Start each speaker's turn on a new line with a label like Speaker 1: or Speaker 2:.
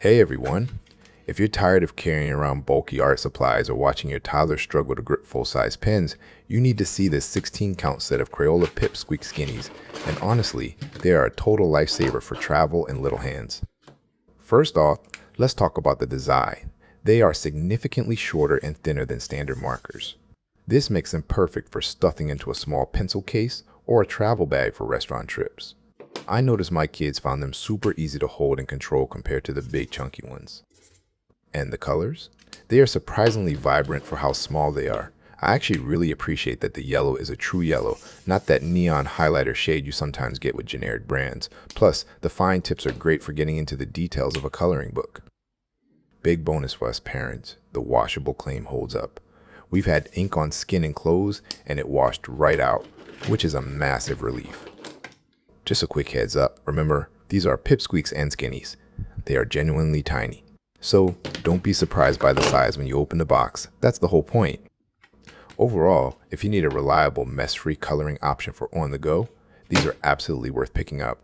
Speaker 1: Hey everyone! If you're tired of carrying around bulky art supplies or watching your toddler struggle to grip full-size pens, you need to see this 16-count set of Crayola Pip Squeaks Skinnies, and honestly, they are a total lifesaver for travel and little hands. First off, let's talk about the design. They are significantly shorter and thinner than standard markers. This makes them perfect for stuffing into a small pencil case or a travel bag for restaurant trips. I noticed my kids found them super easy to hold and control compared to the big chunky ones. And the colors? They are surprisingly vibrant for how small they are. I actually really appreciate that the yellow is a true yellow, not that neon highlighter shade you sometimes get with generic brands. Plus, the fine tips are great for getting into the details of a coloring book. Big bonus for us parents, the washable claim holds up. We've had ink on skin and clothes, and it washed right out, which is a massive relief. Just a quick heads up, remember, these are Pip Squeaks and Skinnies. They are genuinely tiny. So, don't be surprised by the size when you open the box. That's the whole point. Overall, if you need a reliable, mess-free coloring option for on the go, these are absolutely worth picking up.